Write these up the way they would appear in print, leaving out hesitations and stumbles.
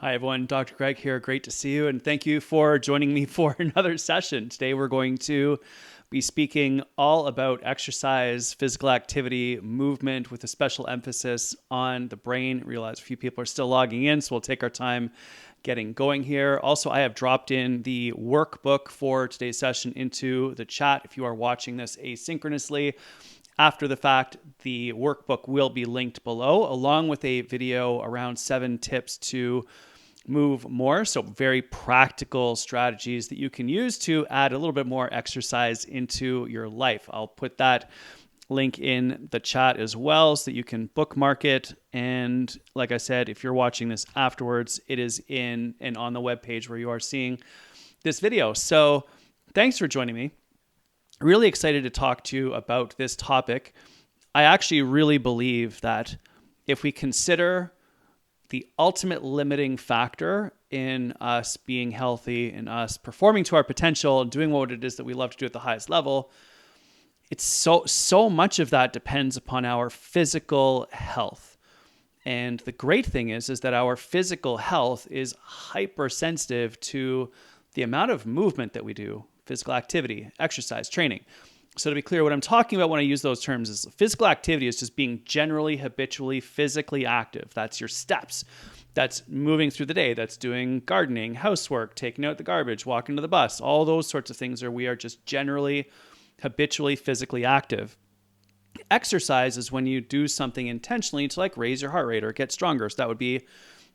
Hi, everyone. Dr. Greg here. Great to see you. And thank you for joining me for another session. Today, we're going to be speaking all about exercise, physical activity, movement with a special emphasis on the brain. I realize a few people are still logging in, so we'll take our time getting going here. Also, I have dropped in the workbook for today's session into the chat. If you are watching this asynchronously, after the fact, the workbook will be linked below, along with a video around 7 tips to move more. So very practical strategies that you can use to add a little bit more exercise into your life. I'll put that link in the chat as well so that you can bookmark it. And like I said, if you're watching this afterwards, it is in and on the webpage where you are seeing this video. So thanks for joining me. Really excited to talk to you about this topic. I actually really believe that if we consider the ultimate limiting factor in us being healthy and us performing to our potential and doing what it is that we love to do at the highest level, it's so much of that depends upon our physical health. And the great thing is that our physical health is hypersensitive to the amount of movement that we do, physical activity, exercise, training. So to be clear, what I'm talking about when I use those terms is physical activity is just being generally, habitually, physically active. That's your steps. That's moving through the day. That's doing gardening, housework, taking out the garbage, walking to the bus. All those sorts of things we are just generally, habitually, physically active. Exercise is when you do something intentionally to like raise your heart rate or get stronger. So that would be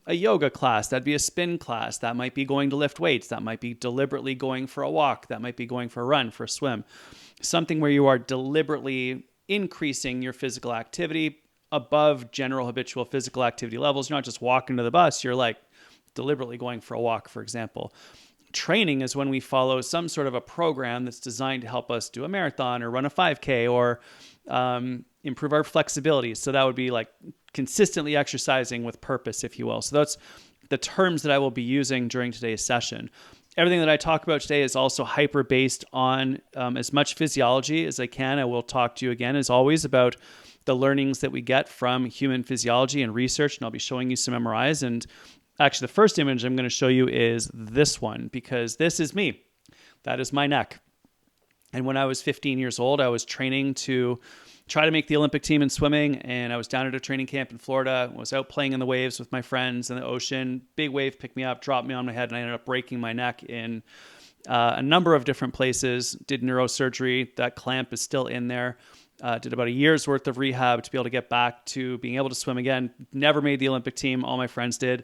a yoga class, that'd be a spin class, that might be going to lift weights, that might be deliberately going for a walk, that might be going for a run, for a swim. Something where you are deliberately increasing your physical activity above general habitual physical activity levels. You're not just walking to the bus, you're like deliberately going for a walk, for example. Training is when we follow some sort of a program that's designed to help us do a marathon or run a 5K or improve our flexibility. So that would be like consistently exercising with purpose, if you will. So that's the terms that I will be using during today's session. Everything that I talk about today is also hyper based on as much physiology as I can. I will talk to you again, as always, about the learnings that we get from human physiology and research. And I'll be showing you some MRIs. And actually, the first image I'm going to show you is this one, because this is me. That is my neck. And when I was 15 years old, I was training to try to make the Olympic team in swimming. And I was down at a training camp in Florida, was out playing in the waves with my friends in the ocean. Big wave picked me up, dropped me on my head, and I ended up breaking my neck in a number of different places. Did neurosurgery. That clamp is still in there. Did about a year's worth of rehab to be able to get back to being able to swim again. Never made the Olympic team. All my friends did.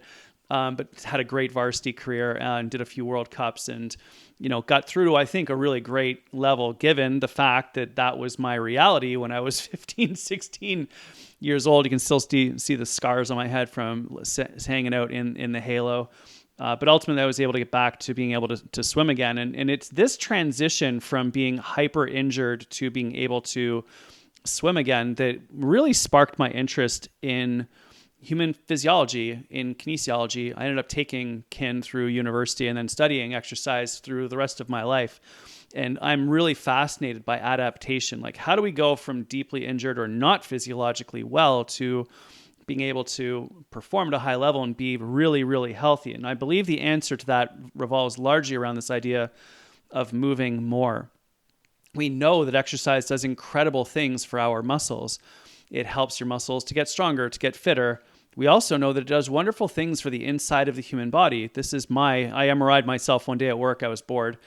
But had a great varsity career and did a few World Cups and, got through to, I think, a really great level, given the fact that that was my reality when I was 15, 16 years old. You can still see the scars on my head from hanging out in the halo. But ultimately, I was able to get back to being able to swim again. And it's this transition from being hyper injured to being able to swim again that really sparked my interest in human physiology, in kinesiology. I ended up taking kin through university and then studying exercise through the rest of my life. And I'm really fascinated by adaptation. Like, how do we go from deeply injured or not physiologically well to being able to perform at a high level and be really, really healthy? And I believe the answer to that revolves largely around this idea of moving more. We know that exercise does incredible things for our muscles. It helps your muscles to get stronger, to get fitter. We also know that it does wonderful things for the inside of the human body. I MRI'd myself one day at work. I was bored.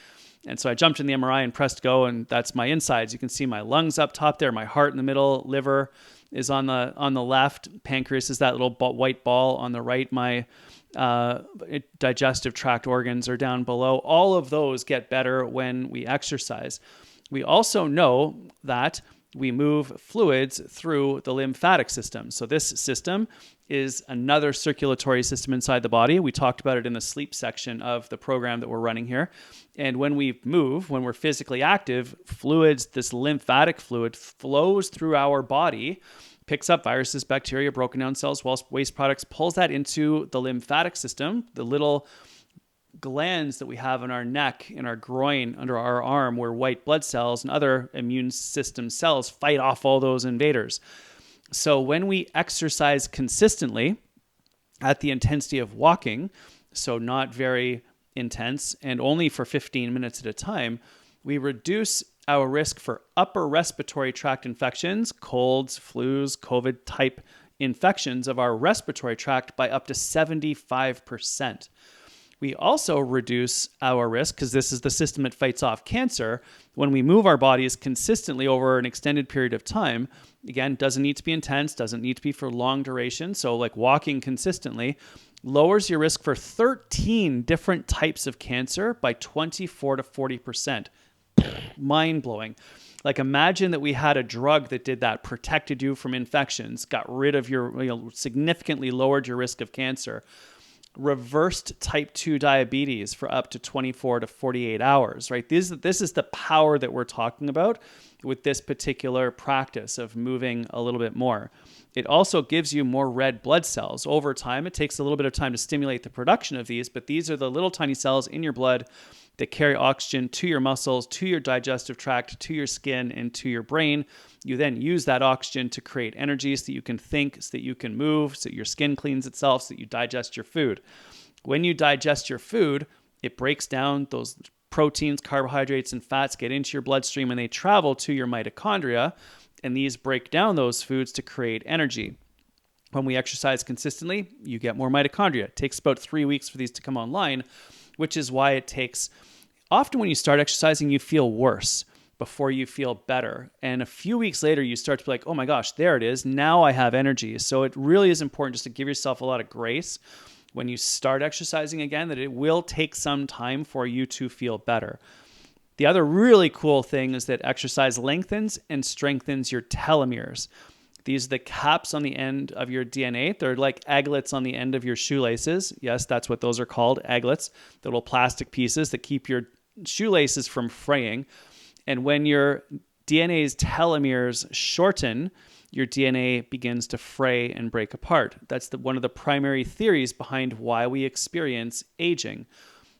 And so I jumped in the MRI and pressed go, and that's my insides. You can see my lungs up top there, my heart in the middle, liver is on the left, pancreas is that little white ball on the right. My digestive tract organs are down below. All of those get better when we exercise. We also know that we move fluids through the lymphatic system. So this system is another circulatory system inside the body. We talked about it in the sleep section of the program that we're running here. And when we move, when we're physically active, fluids, this lymphatic fluid flows through our body, picks up viruses, bacteria, broken down cells, waste products, pulls that into the lymphatic system, the little glands that we have in our neck, in our groin, under our arm, where white blood cells and other immune system cells fight off all those invaders. So when we exercise consistently, at the intensity of walking, so not very intense and only for 15 minutes at a time, we reduce our risk for upper respiratory tract infections, colds, flus, COVID type infections of our respiratory tract by up to 75%. We also reduce our risk, because this is the system that fights off cancer, when we move our bodies consistently over an extended period of time. Again, doesn't need to be intense, doesn't need to be for long duration. So like walking consistently lowers your risk for 13 different types of cancer by 24 to 40%. Mind-blowing. Like imagine that we had a drug that did that, protected you from infections, got rid of your, significantly lowered your risk of cancer, reversed type 2 diabetes for up to 24 to 48 hours, right? This is the power that we're talking about with this particular practice of moving a little bit more. It also gives you more red blood cells. Over time, it takes a little bit of time to stimulate the production of these, but these are the little tiny cells in your blood that carry oxygen to your muscles, to your digestive tract, to your skin, and to your brain. You then use that oxygen to create energy so that you can think, so that you can move, so that your skin cleans itself, so that you digest your food. When you digest your food, it breaks down those proteins, carbohydrates, and fats get into your bloodstream and they travel to your mitochondria, and these break down those foods to create energy. When we exercise consistently, you get more mitochondria. It takes about 3 weeks for these to come online, which is why it takes, often when you start exercising, you feel worse before you feel better. And a few weeks later, you start to be like, oh my gosh, there it is. Now I have energy. So it really is important just to give yourself a lot of grace when you start exercising again, that it will take some time for you to feel better. The other really cool thing is that exercise lengthens and strengthens your telomeres. These are the caps on the end of your DNA. They're like aglets on the end of your shoelaces. Yes, that's what those are called, aglets, the little plastic pieces that keep your shoelaces from fraying. And when your DNA's telomeres shorten, your DNA begins to fray and break apart. That's one of the primary theories behind why we experience aging.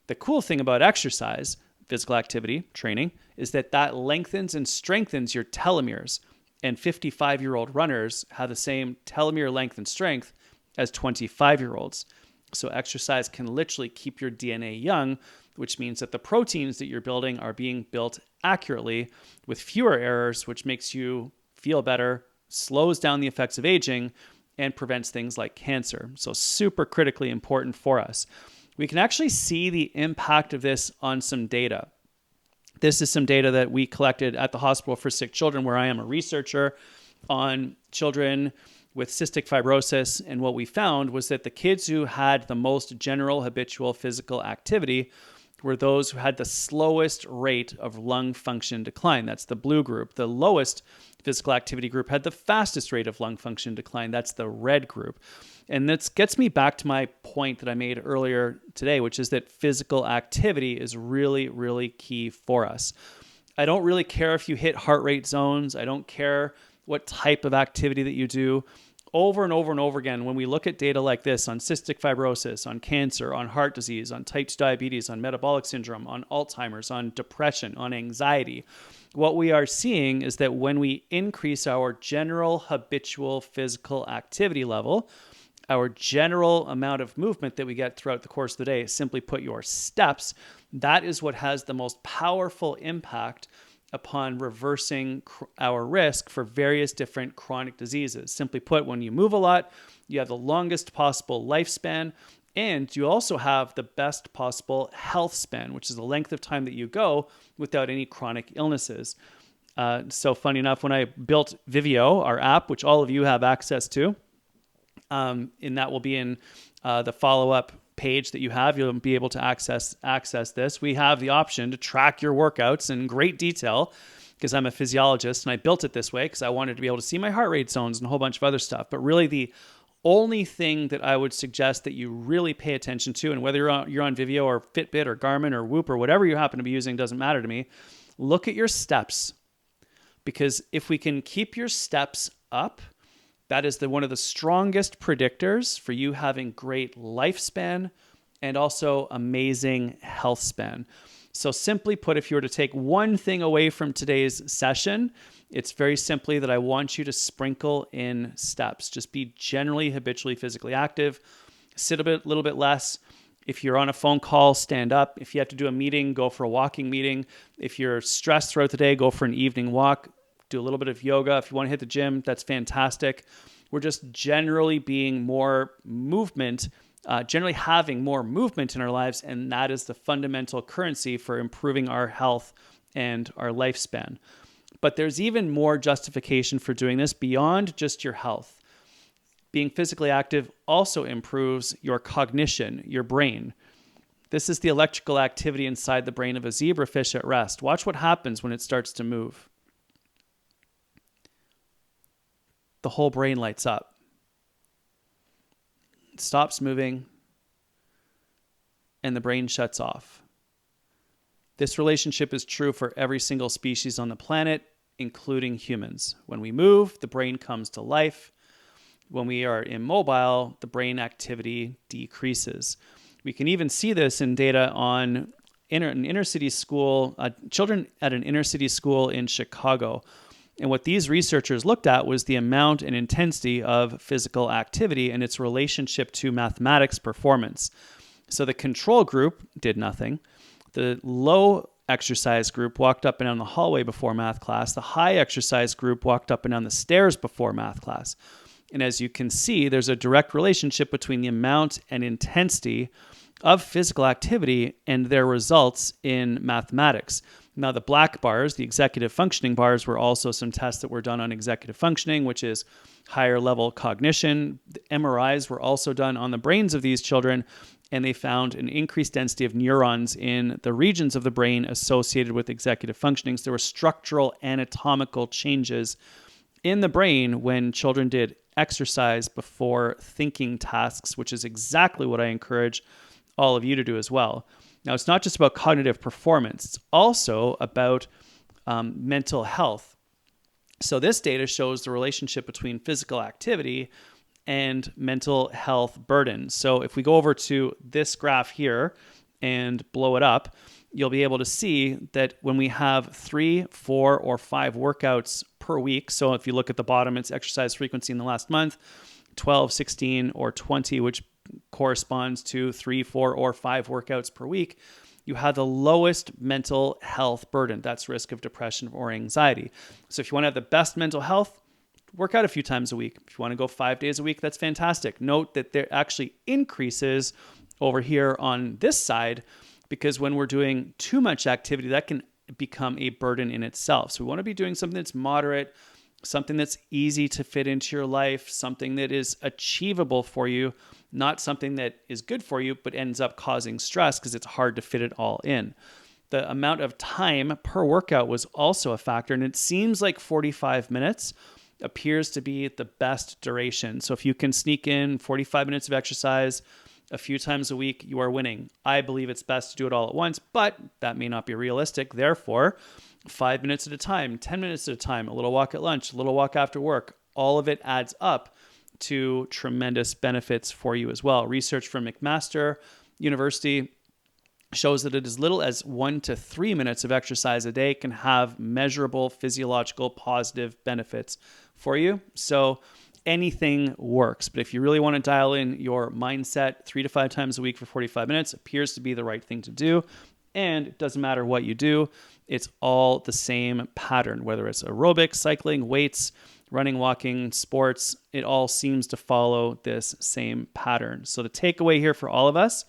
The cool thing about exercise, physical activity, training, is that lengthens and strengthens your telomeres. And 55-year-old runners have the same telomere length and strength as 25-year-olds. So exercise can literally keep your DNA young, which means that the proteins that you're building are being built accurately with fewer errors, which makes you feel better, slows down the effects of aging, and prevents things like cancer. So super critically important for us. We can actually see the impact of this on some data. This is some data that we collected at the Hospital for Sick Children, where I am a researcher on children with cystic fibrosis. And what we found was that the kids who had the most general habitual physical activity were those who had the slowest rate of lung function decline. That's the blue group. The lowest physical activity group had the fastest rate of lung function decline. That's the red group. And that gets me back to my point that I made earlier today, which is that physical activity is really, really key for us. I don't really care if you hit heart rate zones. I don't care what type of activity that you do. Over and over and over again, when we look at data like this on cystic fibrosis, on cancer, on heart disease, on type 2 diabetes, on metabolic syndrome, on Alzheimer's, on depression, on anxiety, what we are seeing is that when we increase our general habitual physical activity level, our general amount of movement that we get throughout the course of the day, simply put, your steps, that is what has the most powerful impact upon reversing our risk for various different chronic diseases. Simply put, when you move a lot, you have the longest possible lifespan, and you also have the best possible health span, which is the length of time that you go without any chronic illnesses. So funny enough, when I built Vivio, our app, which all of you have access to, and that will be in the follow-up page that you have, you'll be able to access this. We have the option to track your workouts in great detail, because I'm a physiologist and I built it this way because I wanted to be able to see my heart rate zones and a whole bunch of other stuff. But really the only thing that I would suggest that you really pay attention to, and whether you're on Vivio or Fitbit or Garmin or Whoop or whatever you happen to be using, doesn't matter to me, look at your steps. Because if we can keep your steps up, that is one of the strongest predictors for you having great lifespan and also amazing health span. So simply put, if you were to take one thing away from today's session, it's very simply that I want you to sprinkle in steps. Just be generally habitually physically active. Sit a little bit less. If you're on a phone call, stand up. If you have to do a meeting, go for a walking meeting. If you're stressed throughout the day, go for an evening walk. Do a little bit of yoga. If you want to hit the gym, that's fantastic. We're just generally being more movement, generally having more movement in our lives, and that is the fundamental currency for improving our health and our lifespan. But there's even more justification for doing this beyond just your health. Being physically active also improves your cognition, your brain. This is the electrical activity inside the brain of a zebrafish at rest. Watch what happens when it starts to move. The whole brain lights up. It stops moving, and the brain shuts off. This relationship is true for every single species on the planet, including humans. When we move, the brain comes to life. When we are immobile, the brain activity decreases. We can even see this in data on an inner city school, children at an inner city school in Chicago. And what these researchers looked at was the amount and intensity of physical activity and its relationship to mathematics performance. So the control group did nothing. The low exercise group walked up and down the hallway before math class. The high exercise group walked up and down the stairs before math class. And as you can see, there's a direct relationship between the amount and intensity of physical activity and their results in mathematics. Now, the black bars, the executive functioning bars, were also some tests that were done on executive functioning, which is higher level cognition. The MRIs were also done on the brains of these children, and they found an increased density of neurons in the regions of the brain associated with executive functioning. So there were structural anatomical changes in the brain when children did exercise before thinking tasks, which is exactly what I encourage all of you to do as well. Now, it's not just about cognitive performance. It's also about mental health. So this data shows the relationship between physical activity and mental health burden. So if we go over to this graph here and blow it up, you'll be able to see that when we have 3, 4, or 5 workouts per week, so if you look at the bottom, it's exercise frequency in the last month, 12, 16, or 20, which corresponds to 3, 4, or 5 workouts per week, you have the lowest mental health burden. That's risk of depression or anxiety. So if you want to have the best mental health, work out a few times a week. If you want to go 5 days a week, that's fantastic. Note that there actually increases over here on this side, because when we're doing too much activity, that can become a burden in itself. So we want to be doing something that's moderate, something that's easy to fit into your life, something that is achievable for you, not something that is good for you, but ends up causing stress because it's hard to fit it all in. The amount of time per workout was also a factor, and it seems like 45 minutes appears to be the best duration. So if you can sneak in 45 minutes of exercise a few times a week, you are winning. I believe it's best to do it all at once, but that may not be realistic. Therefore, 5 minutes at a time, 10 minutes at a time, a little walk at lunch, a little walk after work, all of it adds up to tremendous benefits for you as well. Research from McMaster University shows that as little as 1 to 3 minutes of exercise a day can have measurable physiological positive benefits for you. So anything works. But if you really want to dial in your mindset, 3 to 5 times a week for 45 minutes appears to be the right thing to do. And it doesn't matter what you do. It's all the same pattern, whether it's aerobics, cycling, weights, running, walking, sports, it all seems to follow this same pattern. So the takeaway here for all of us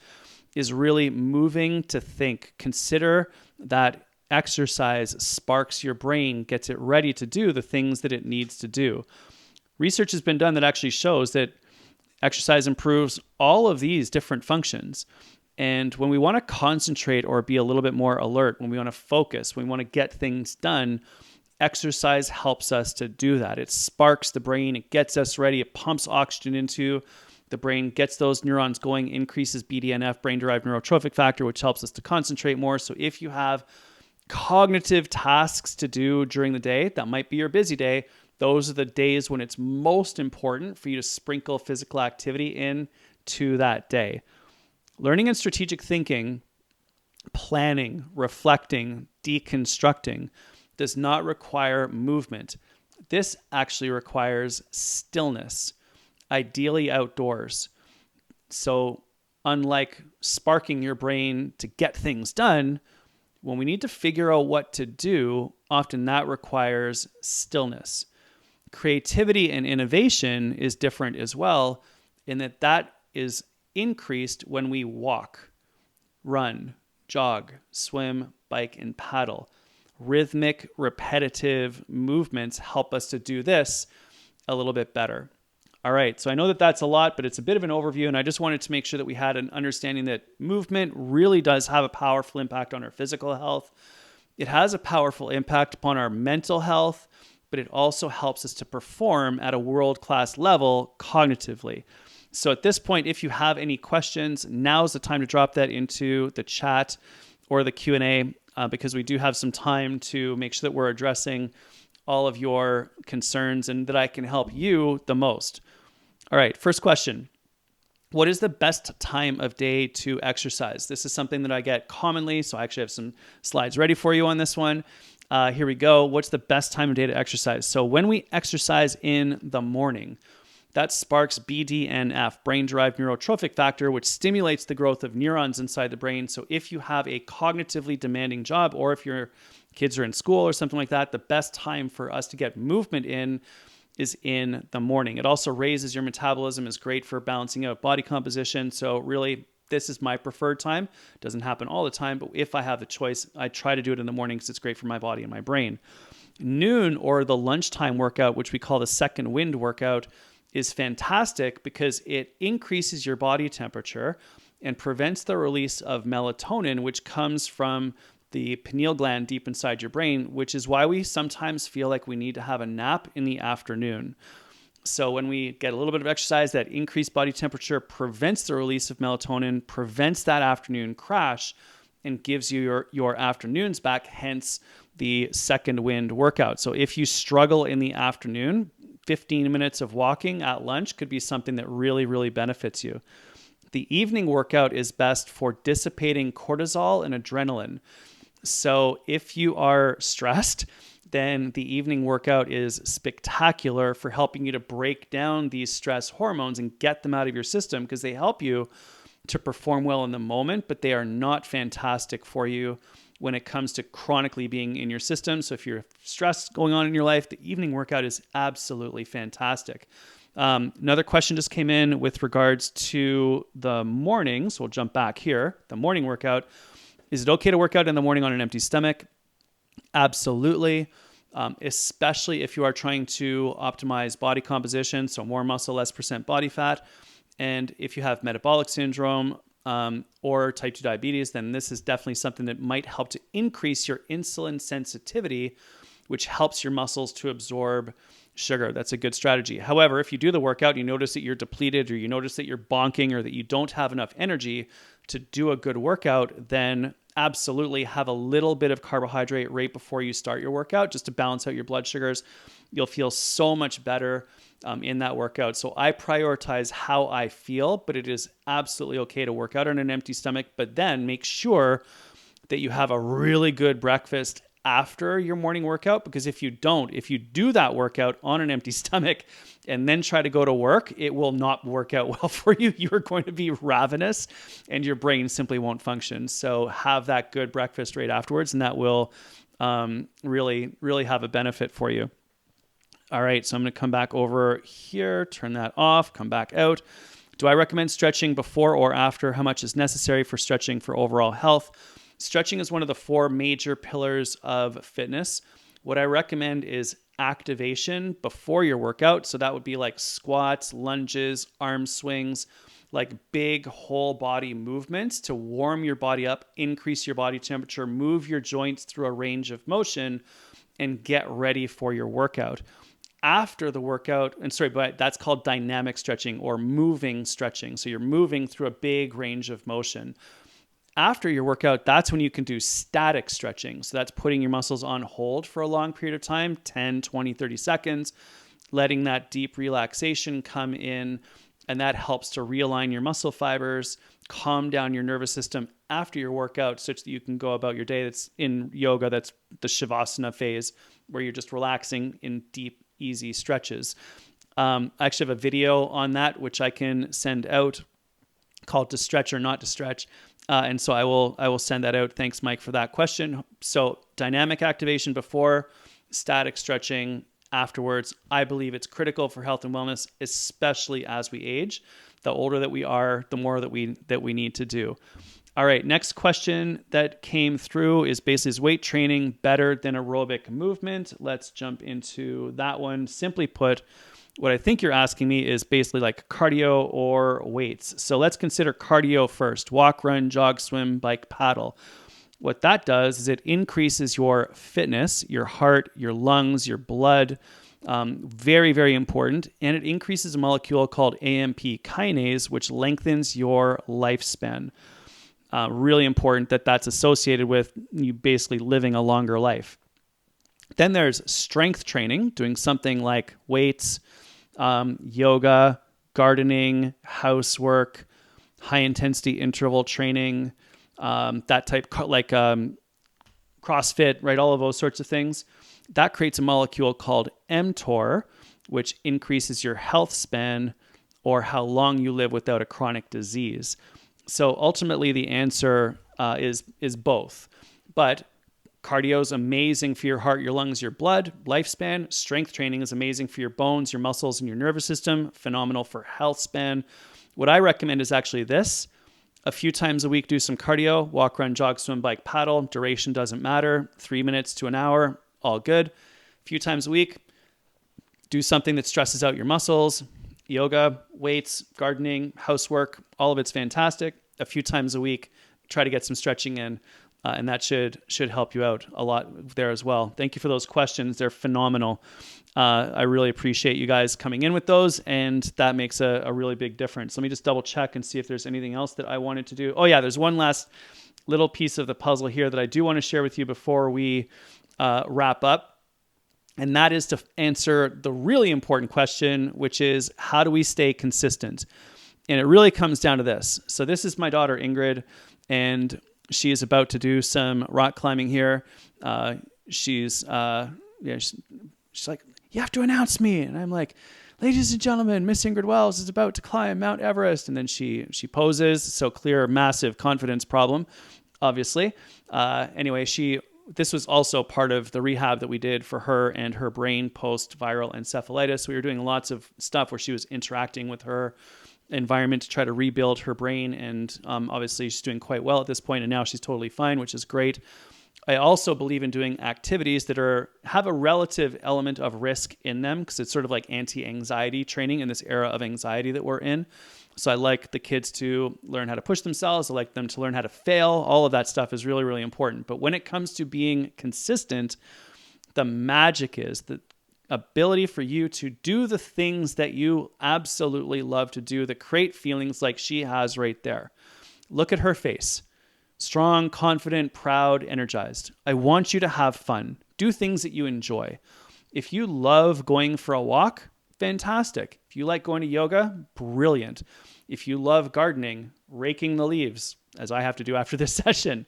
is really moving to think. Consider that exercise sparks your brain, gets it ready to do the things that it needs to do. Research has been done that actually shows that exercise improves all of these different functions. And when we want to concentrate or be a little bit more alert, when we want to focus, when we want to get things done, exercise helps us to do that. It sparks the brain, it gets us ready, it pumps oxygen into the brain, gets those neurons going, increases BDNF, brain-derived neurotrophic factor, which helps us to concentrate more. So if you have cognitive tasks to do during the day, that might be your busy day, those are the days when it's most important for you to sprinkle physical activity into that day. Learning and strategic thinking, planning, reflecting, deconstructing does not require movement. This actually requires stillness, ideally outdoors. So unlike sparking your brain to get things done, when we need to figure out what to do, often that requires stillness. Creativity and innovation is different as well, in that that is increased when we walk, run, jog, swim, bike, and paddle. Rhythmic, repetitive movements help us to do this a little bit better. All right, so I know that that's a lot, but it's a bit of an overview, and I just wanted to make sure that we had an understanding that movement really does have a powerful impact on our physical health. It has a powerful impact upon our mental health, but it also helps us to perform at a world-class level cognitively. So at this point, if you have any questions, now's the time to drop that into the chat or the Q&A, because we do have some time to make sure that we're addressing all of your concerns and that I can help you the most. All right, first question. What is the best time of day to exercise? This is something that I get commonly, so I actually have some slides ready for you on this one. Here we go. What's the best time of day to exercise? So when we exercise in the morning, that sparks BDNF, brain-derived neurotrophic factor, which stimulates the growth of neurons inside the brain. So if you have a cognitively demanding job, or if your kids are in school or something like that, the best time for us to get movement in is in the morning. It also raises your metabolism, is great for balancing out body composition. So really, this is my preferred time. It doesn't happen all the time, but if I have the choice, I try to do it in the morning because it's great for my body and my brain. Noon, or the lunchtime workout, which we call the second wind workout, is fantastic because it increases your body temperature and prevents the release of melatonin, which comes from the pineal gland deep inside your brain, which is why we sometimes feel like we need to have a nap in the afternoon. So when we get a little bit of exercise, that increased body temperature prevents the release of melatonin, prevents that afternoon crash, and gives you your afternoons back, hence the second wind workout. So if you struggle in the afternoon, 15 minutes of walking at lunch could be something that really, really benefits you. The evening workout is best for dissipating cortisol and adrenaline. So if you are stressed, then the evening workout is spectacular for helping you to break down these stress hormones and get them out of your system, because they help you to perform well in the moment, but they are not fantastic for you when it comes to chronically being in your system. So if you're stress going on in your life, the evening workout is absolutely fantastic. Another question just came in with regards to the morning. So we'll jump back here. The morning workout. Is it okay to work out in the morning on an empty stomach? Absolutely. Especially if you are trying to optimize body composition, so more muscle, less percent body fat. And if you have metabolic syndrome or type 2 diabetes, then this is definitely something that might help to increase your insulin sensitivity, which helps your muscles to absorb sugar. That's a good strategy. However, if you do the workout, you notice that you're depleted, or you notice that you're bonking, or that you don't have enough energy to do a good workout, then absolutely have a little bit of carbohydrate right before you start your workout, just to balance out your blood sugars. You'll feel so much better in that workout. So I prioritize how I feel, but it is absolutely okay to work out on an empty stomach, but then make sure that you have a really good breakfast after your morning workout, because if you do that workout on an empty stomach and then try to go to work, it will not work out well for you. You're going to be ravenous and your brain simply won't function. So have that good breakfast right afterwards, and that will really, really have a benefit for you. All right, so I'm going to come back over here, turn that off, come back out. Do I recommend stretching before or after? How much is necessary for stretching for overall health? Stretching is one of the 4 major pillars of fitness. What I recommend is activation before your workout. So that would be like squats, lunges, arm swings, like big whole body movements to warm your body up, increase your body temperature, move your joints through a range of motion, and get ready for your workout. After the workout, but that's called dynamic stretching or moving stretching. So you're moving through a big range of motion. After your workout, that's when you can do static stretching. So that's putting your muscles on hold for a long period of time, 10, 20, 30 seconds, letting that deep relaxation come in. And that helps to realign your muscle fibers, calm down your nervous system after your workout, such that you can go about your day. That's in yoga, that's the Shavasana phase, where you're just relaxing in deep, easy stretches. I actually have a video on that, which I can send out called To Stretch or Not to Stretch. And so I will send that out. Thanks, Mike, for that question. So dynamic activation before, static stretching afterwards. I believe it's critical for health and wellness, especially as we age. The older that we are, the more that we need to do. All right, next question that came through is basically, is weight training better than aerobic movement? Let's jump into that one. Simply put, what I think you're asking me is basically like cardio or weights. So let's consider cardio first. Walk, run, jog, swim, bike, paddle. What that does is it increases your fitness, your heart, your lungs, your blood. Very, very important. And it increases a molecule called AMP kinase, which lengthens your lifespan. Really important that that's associated with you basically living a longer life. Then there's strength training, doing something like weights, yoga, gardening, housework, high intensity interval training, that type, like CrossFit, right? All of those sorts of things. That creates a molecule called mTOR, which increases your health span or how long you live without a chronic disease. So ultimately, the answer is both. But cardio is amazing for your heart, your lungs, your blood, lifespan. Strength training is amazing for your bones, your muscles, and your nervous system. Phenomenal for health span. What I recommend is actually this. A few times a week, do some cardio, walk, run, jog, swim, bike, paddle. Duration doesn't matter. 3 minutes to an hour, all good. A few times a week, do something that stresses out your muscles. Yoga, weights, gardening, housework, all of it's fantastic. A few times a week, try to get some stretching in, and that should help you out a lot there as well. Thank you for those questions. They're phenomenal. I really appreciate you guys coming in with those, and that makes a really big difference. Let me just double check and see if there's anything else that I wanted to do. Oh yeah, there's one last little piece of the puzzle here that I do want to share with you before we wrap up. And that is to answer the really important question, which is, how do we stay consistent? And it really comes down to this. So this is my daughter, Ingrid, and she is about to do some rock climbing here. She's like, you have to announce me. And I'm like, ladies and gentlemen, Miss Ingrid Wells is about to climb Mount Everest. And then she poses. So clear, massive confidence problem, obviously. Anyway, this was also part of the rehab that we did for her and her brain post-viral encephalitis. We were doing lots of stuff where she was interacting with her environment to try to rebuild her brain. And obviously she's doing quite well at this point, and now she's totally fine, which is great. I also believe in doing activities that have a relative element of risk in them, because it's sort of like anti-anxiety training in this era of anxiety that we're in. So I like the kids to learn how to push themselves. I like them to learn how to fail. All of that stuff is really, really important. But when it comes to being consistent, the magic is the ability for you to do the things that you absolutely love to do that create feelings like she has right there. Look at her face. Strong, confident, proud, energized. I want you to have fun. Do things that you enjoy. If you love going for a walk, fantastic. If you like going to yoga, brilliant. If you love gardening, raking the leaves, as I have to do after this session.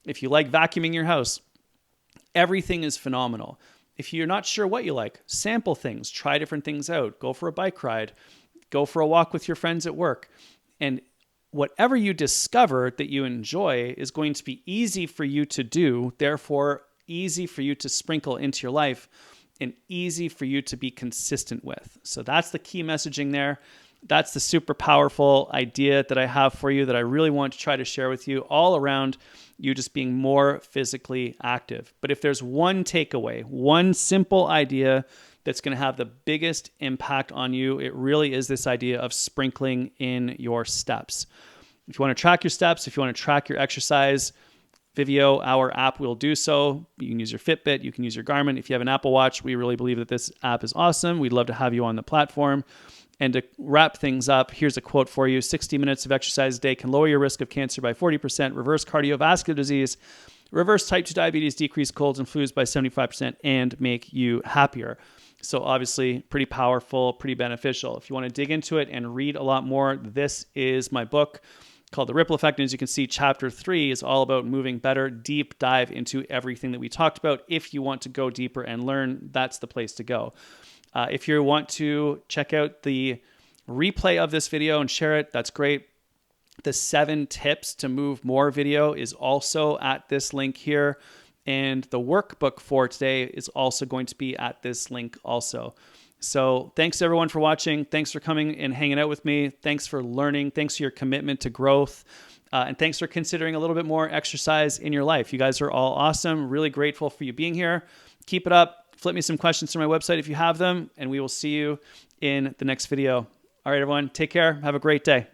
If you like vacuuming your house, everything is phenomenal. If you're not sure what you like, sample things, try different things out, go for a bike ride, go for a walk with your friends at work. And whatever you discover that you enjoy is going to be easy for you to do, therefore easy for you to sprinkle into your life and easy for you to be consistent with. So that's the key messaging there. That's the super powerful idea that I have for you that I really want to try to share with you, all around you just being more physically active. But if there's one takeaway, one simple idea that's going to have the biggest impact on you, it really is this idea of sprinkling in your steps. If you want to track your steps, if you want to track your exercise, Vivio, our app, will do so. You can use your Fitbit, you can use your Garmin. If you have an Apple Watch, we really believe that this app is awesome. We'd love to have you on the platform. And to wrap things up, here's a quote for you. 60 minutes of exercise a day can lower your risk of cancer by 40%, reverse cardiovascular disease, reverse type 2 diabetes, decrease colds and flus by 75%, and make you happier. So obviously pretty powerful, pretty beneficial. If you want to dig into it and read a lot more, this is my book called The Ripple Effect. And as you can see, chapter 3 is all about moving better, deep dive into everything that we talked about. If you want to go deeper and learn, that's the place to go. If you want to check out the replay of this video and share it, that's great. The 7 tips to move more video is also at this link here. And the workbook for today is also going to be at this link also. So thanks everyone for watching. Thanks for coming and hanging out with me. Thanks for learning. Thanks for your commitment to growth. And thanks for considering a little bit more exercise in your life. You guys are all awesome. Really grateful for you being here. Keep it up. Flip me some questions from my website if you have them, and we will see you in the next video. All right, everyone, take care. Have a great day.